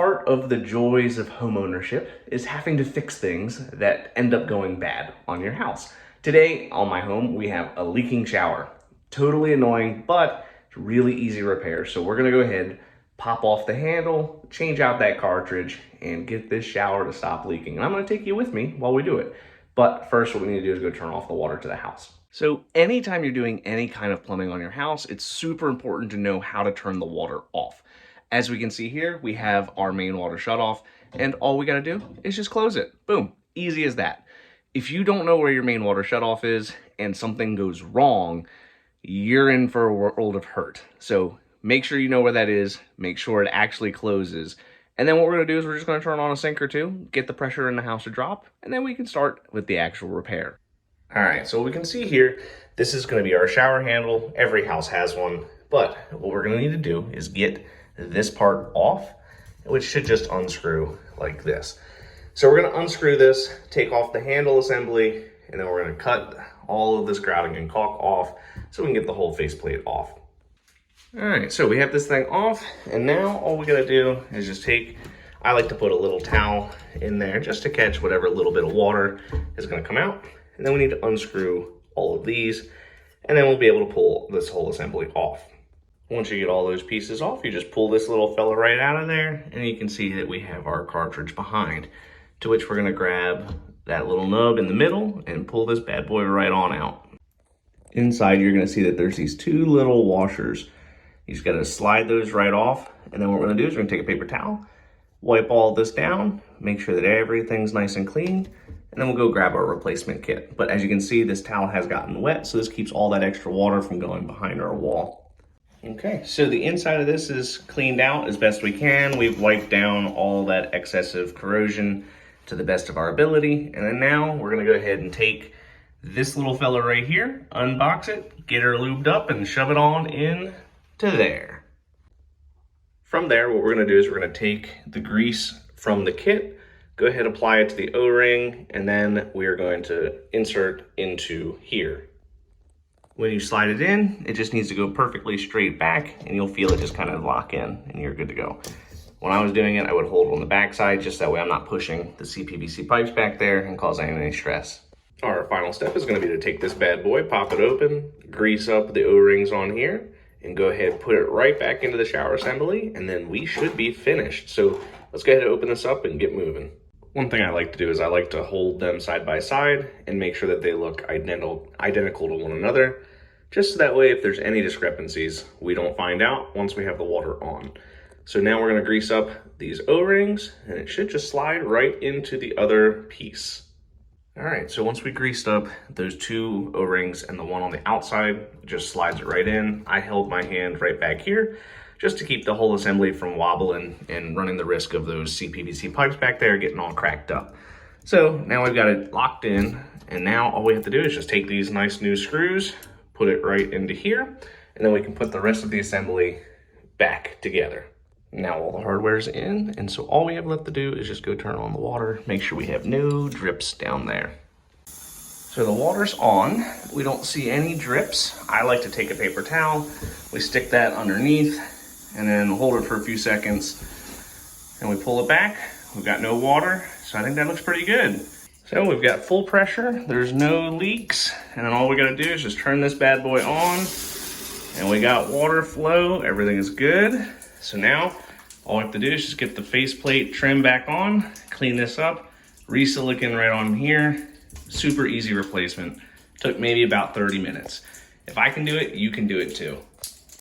part of the joys of homeownership is having to fix things that end up going bad on your house. Today on my home, we have a leaking shower. Totally annoying, but really easy repair. So we're gonna go ahead, pop off the handle, change out that cartridge, and get this shower to stop leaking. And I'm gonna take you with me while we do it. But first, what we need to do is go turn off the water to the house. So anytime you're doing any kind of plumbing on your house, it's super important to know how to turn the water off. As we can see here, we have our main water shutoff, and all we gotta do is just close it. Boom, easy as that. If you don't know where your main water shutoff is and something goes wrong, you're in for a world of hurt. So make sure you know where that is, make sure it actually closes. And then what we're gonna do is we're just gonna turn on a sink or two, get the pressure in the house to drop, and then we can start with the actual repair. All right, so we can see here, this is gonna be our shower handle. Every house has one, but what we're gonna need to do is get this part off, which should just unscrew like this. So we're gonna unscrew this, take off the handle assembly, and then we're gonna cut all of this grouting and caulk off so we can get the whole faceplate off. All right, so we have this thing off, and now all we gotta do is just I like to put a little towel in there just to catch whatever little bit of water is gonna come out. And then we need to unscrew all of these, and then we'll be able to pull this whole assembly off. Once you get all those pieces off, you just pull this little fella right out of there, and you can see that we have our cartridge behind, to which we're gonna grab that little nub in the middle and pull this bad boy right on out. Inside, you're gonna see that there's these two little washers. You just gotta slide those right off, and then what we're gonna do is we're gonna take a paper towel, wipe all this down, make sure that everything's nice and clean, and then we'll go grab our replacement kit. But as you can see, this towel has gotten wet, so this keeps all that extra water from going behind our wall. Okay, so the inside of this is cleaned out as best we can. We've wiped down all that excessive corrosion to the best of our ability. And then now we're gonna go ahead and take this little fella right here, unbox it, get her lubed up, and shove it on in to there. From there, what we're gonna do is we're gonna take the grease from the kit, go ahead, apply it to the O-ring, and then we are going to insert into here. When you slide it in, it just needs to go perfectly straight back, and you'll feel it just kind of lock in, and you're good to go. When I was doing it, I would hold on the back side, just that way I'm not pushing the CPVC pipes back there and causing any stress. Our final step is gonna be to take this bad boy, pop it open, grease up the O-rings on here, and go ahead, put it right back into the shower assembly, and then we should be finished. So let's go ahead and open this up and get moving. One thing I like to do is I like to hold them side by side and make sure that they look identical to one another, just so that way if there's any discrepancies, we don't find out once we have the water on. So now we're gonna grease up these O-rings, and it should just slide right into the other piece. All right, so once we greased up those two O-rings and the one on the outside, just slides it right in. I held my hand right back here just to keep the whole assembly from wobbling and running the risk of those CPVC pipes back there getting all cracked up. So now we've got it locked in, and now all we have to do is just take these nice new screws, put it right into here, and then we can put the rest of the assembly back together. Now all the hardware's in, and so all we have left to do is just go turn on the water, make sure we have no drips down there. So the water's on, we don't see any drips. I like to take a paper towel, we stick that underneath, and then hold it for a few seconds, and we pull it back. We've got no water, so I think that looks pretty good. So we've got full pressure, there's no leaks, and then all we gotta do is just turn this bad boy on, and we got water flow, everything is good. So now, all we have to do is just get the faceplate trim back on, clean this up, re-silicone right on here. Super easy replacement. Took maybe about 30 minutes. If I can do it, you can do it too.